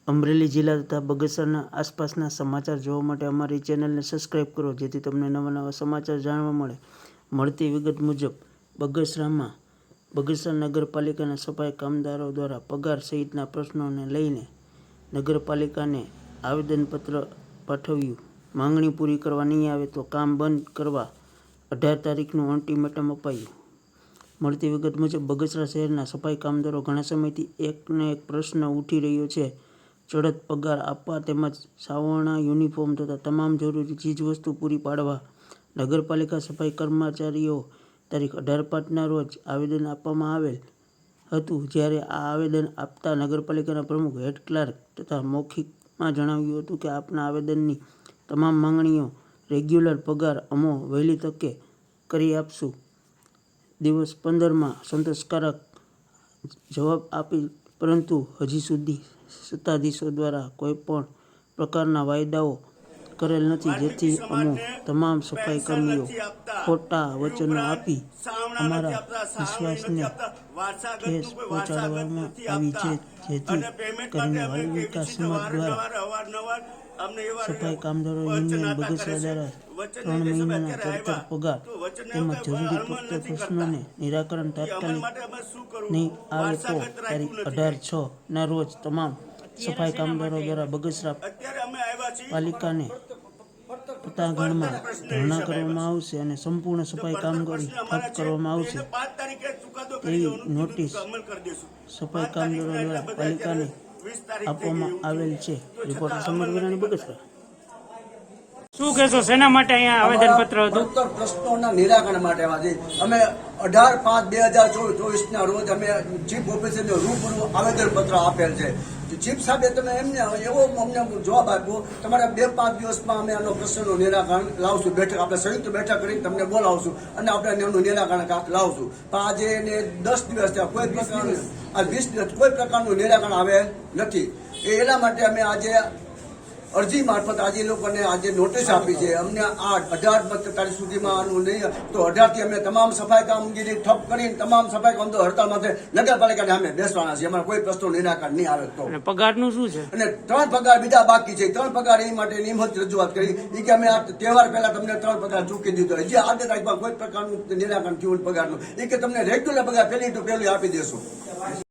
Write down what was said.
અમરેલી જિલ્લા તથા બગસરાના આસપાસના સમાચાર જોવા માટે અમારી ચેનલને સબસ્ક્રાઈબ કરો, જેથી તમને નવા નવા સમાચાર જાણવા મળે. મળતી વિગત મુજબ બગસરા નગરપાલિકાના સફાઈ કામદારો દ્વારા પગાર સહિતના પ્રશ્નોને લઈને નગરપાલિકાને આવેદનપત્ર પાઠવ્યું. માંગણી પૂરી કરવા નહીં આવે તો કામ બંધ કરવા 18 તારીખનું અલ્ટિમેટમ અપાયું. મળતી વિગત મુજબ બગસરા શહેરના સફાઈ કામદારો ઘણા સમયથી એકને એક પ્રશ્ન ઉઠી રહ્યો છે. ચડત પગાર આપવા તેમજ સાવરણા યુનિફોર્મ તથા તમામ જરૂરી ચીજવસ્તુ પૂરી પાડવા નગરપાલિકા સફાઈ કર્મચારીઓ તારીખ 18/5ના રોજ આવેદન આપવામાં આવેલ હતું. જ્યારે આ આવેદન આપતા નગરપાલિકાના પ્રમુખ, હેડ ક્લાર્ક તથા મૌખિકમાં જણાવ્યું હતું કે આપના આવેદનની તમામ માંગણીઓ રેગ્યુલર પગાર અમો વહેલી તકે કરી આપશું. દિવસ 15માં સંતોષકારક જવાબ આપી, પરંતુ હજી સુધી સત્તાધીશો દ્વારા કોઈપણ પ્રકારના વાયદાઓ કરેલ નથી, જેથી અમો તમામ સફાઈ કર્મીઓ ખોટા વચનો આપી અમારા વિશ્વાસને ઠેસ પહોંચાડવામાં આવી છે. જેથી કરીને વાલ વિકાસ સમાજ દ્વારા સફાઈ કામદારો યુનિયન બગસરા દ્વારા 3 મહિનાના ચડતર પગાર તેમજ જરૂરી પ્રશ્નોને નિરાકરણ તાત્કાલિક નહીં આવે તો તારીખ 18/6ના રોજ તમામ સફાઈ કામદારો દ્વારા બગસરા પાલિકાને પતાગણમાં ધરણા કરવામાં આવશે અને સંપૂર્ણ સફાઈ કામગીરી ઠપ કરવામાં આવશે તેવી નોટિસ સફાઈ કામદારો દ્વારા પાલિકાને આપવામાં આવેલ છે. Reporter summer Virani, Bagasara. શું કહેશો, શેના માટે અહીંયા આવેદનપત્ર હતું? પ્રશ્નોના નિરાકરણ માટે અમે 18/5/2024ના રોજ અમે ચીફ ઓફિસરને રૂબરૂ આવેદનપત્ર આપેલ છે. ચીફ સાહેબે તમે એમને એવો અમને જવાબ આપ્યો, તમારા 2-5 દિવસમાં અમે આનો પ્રશ્નનું નિરાકરણ લાવશું. બેઠક આપણે સંયુક્ત બેઠક કરીને તમને બોલાવશું અને આપણે એનું નિરાકરણ લાવશું. પણ આજે એને 10 દિવસ થયા, કોઈ પ્રકારનું 20 દિવસ કોઈ પ્રકારનું નિરાકરણ આવેલ નથી. એના માટે અમે આજે અરજી મારફત આજે લોકોને આજે નોટિસ આપી છે. અમને આ 18 તારીખ સુધીમાં આનું નહીં તો 18થી અમે તમામ સફાઈ કામગીરી ઠપ કરીને તમામ સફાઈ કામદારો હડતાલ માટે નગરપાલિકાને અમે બેસવાના છે. અમારા કોઈ પ્રશ્નો નિરાકરણ નહીં આવે તો. પગારનું શું છે? અને 3 પગાર બીજા બાકી છે. 3 પગાર એ માટે નિયમિત રજૂઆત કરી એ કે અમે આ તહેવાર પહેલા તમને 3 પગાર ચૂકી દીધો. હજી આજે તારીખમાં કોઈ પ્રકારનું નિરાકરણ થયું પગારનું એ કે તમને રેગ્યુલર પગાર પહેલી તો પહેલી આપી દેશું.